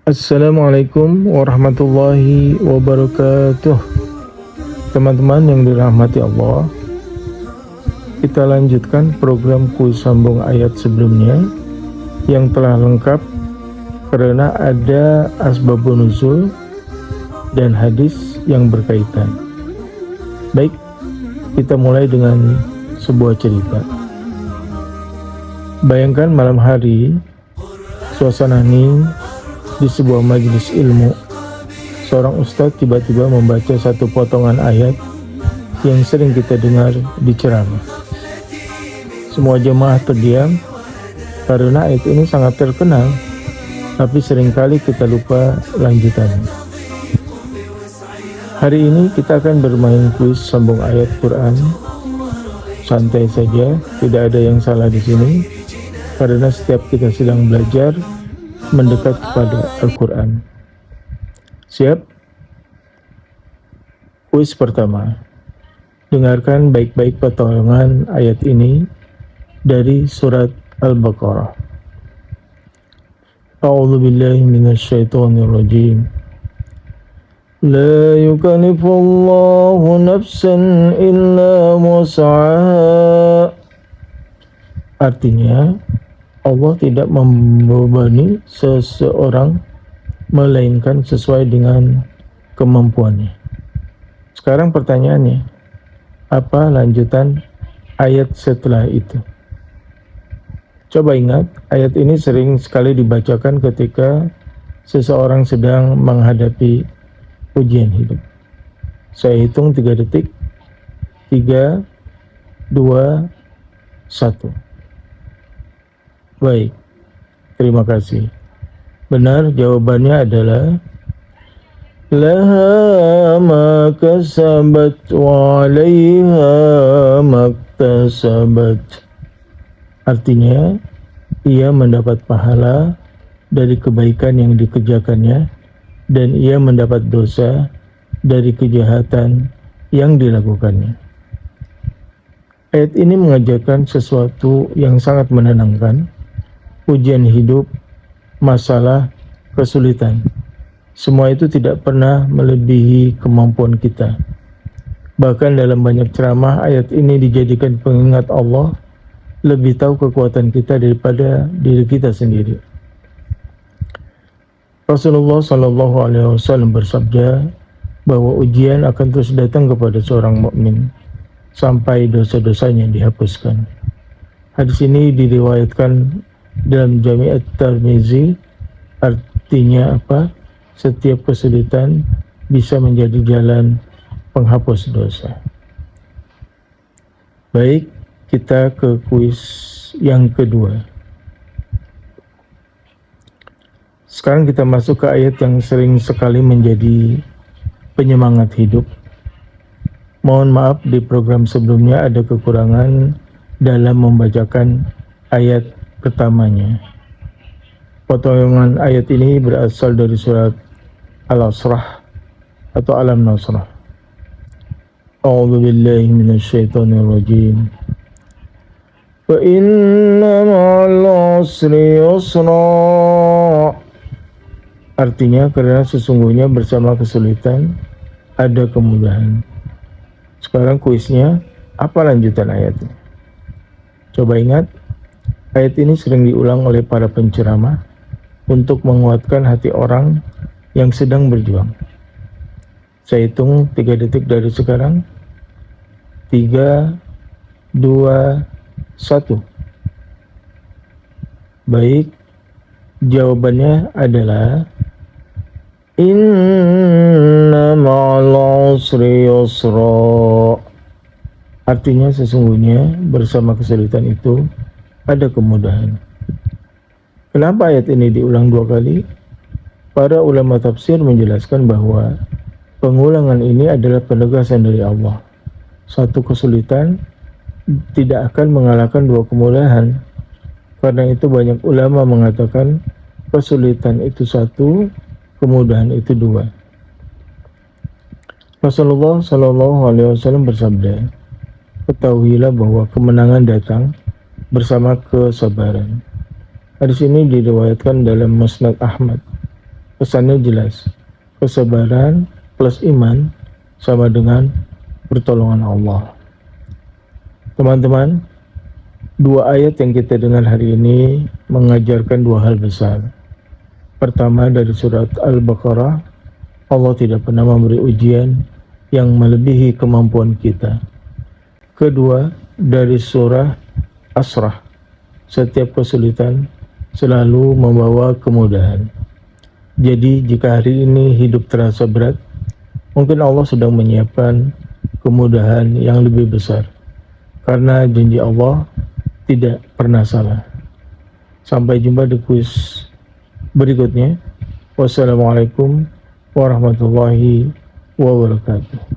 Assalamualaikum warahmatullahi wabarakatuh. Teman-teman yang dirahmati Allah, kita lanjutkan program kuis sambung ayat sebelumnya yang telah lengkap karena ada asbabun nuzul dan hadis yang berkaitan. Baik, kita mulai dengan sebuah cerita. Bayangkan malam hari, suasana hening di sebuah majelis ilmu. Seorang ustadz tiba-tiba membaca satu potongan ayat yang sering kita dengar di ceramah. Semua jemaah terdiam karena ayat ini sangat terkenal, tapi seringkali kita lupa lanjutannya. Hari ini kita akan bermain kuis sambung ayat Quran. Santai saja, tidak ada yang salah di sini, karena setiap kita sedang belajar mendekat kepada Al-Quran. Siap? Kuis pertama. Dengarkan baik-baik potongan ayat ini dari surat Al-Baqarah. A'udzu billahi minasyaitonir rajim. La yukallifullahu nafsan illa wus'aha. Artinya, Allah tidak membebani seseorang melainkan sesuai dengan kemampuannya. Sekarang pertanyaannya, apa lanjutan ayat setelah itu? Coba ingat, ayat ini sering sekali dibacakan ketika seseorang sedang menghadapi ujian hidup. Saya hitung 3 detik. 3, 2, 1. Baik, terima kasih. Benar, jawabannya adalah laha ma kasabat wa 'alaiha maktasabat. Artinya, ia mendapat pahala dari kebaikan yang dikerjakannya dan ia mendapat dosa dari kejahatan yang dilakukannya. Ayat ini mengajarkan sesuatu yang sangat menenangkan. Ujian hidup, masalah, kesulitan, semua itu tidak pernah melebihi kemampuan kita. Bahkan dalam banyak ceramah, ayat ini dijadikan pengingat Allah lebih tahu kekuatan kita daripada diri kita sendiri. Rasulullah SAW bersabda bahwa ujian akan terus datang kepada seorang mukmin sampai dosa-dosanya dihapuskan. Hadis ini diriwayatkan dalam Jami' At-Tirmizi. Artinya apa? Setiap kesulitan bisa menjadi jalan penghapus dosa. Baik, kita ke kuis yang kedua. Sekarang kita masuk ke ayat yang sering sekali menjadi penyemangat hidup. Mohon maaf, di program sebelumnya ada kekurangan dalam membacakan ayat pertamanya. Potongan ayat ini berasal dari surat Al-Asrah atau Alam Nasrah. A'udzu billahi minasyaitonir rajim. Wa inna ma'al usri yusra. Artinya, karena sesungguhnya bersama kesulitan ada kemudahan. Sekarang kuisnya, apa lanjutan ayatnya? Coba ingat, ayat ini sering diulang oleh para penceramah untuk menguatkan hati orang yang sedang berjuang. Saya hitung 3 detik dari sekarang. 3, 2, 1. Baik, jawabannya adalah inna ma'al usri yusra. Artinya sesungguhnya bersama kesulitan itu ada kemudahan. Kenapa ayat ini diulang 2 kali? Para ulama tafsir menjelaskan bahwa pengulangan ini adalah penegasan dari Allah. Satu kesulitan tidak akan mengalahkan 2 kemudahan. Karena itu banyak ulama mengatakan kesulitan itu 1, kemudahan itu 2. Rasulullah SAW bersabda, ketahuilah bahwa kemenangan datang bersama kesabaran. Hadis ini diriwayatkan dalam Musnad Ahmad. Pesannya jelas, kesabaran plus iman sama dengan pertolongan Allah. Teman-teman, dua ayat yang kita dengar hari ini mengajarkan dua hal besar. Pertama, dari surat Al-Baqarah, Allah tidak pernah memberi ujian yang melebihi kemampuan kita. Kedua, dari surah Asrah, setiap kesulitan selalu membawa kemudahan. Jadi jika hari ini hidup terasa berat, mungkin Allah sedang menyiapkan kemudahan yang lebih besar. Karena janji Allah tidak pernah salah. Sampai jumpa di kuis berikutnya. Wassalamualaikum warahmatullahi wabarakatuh.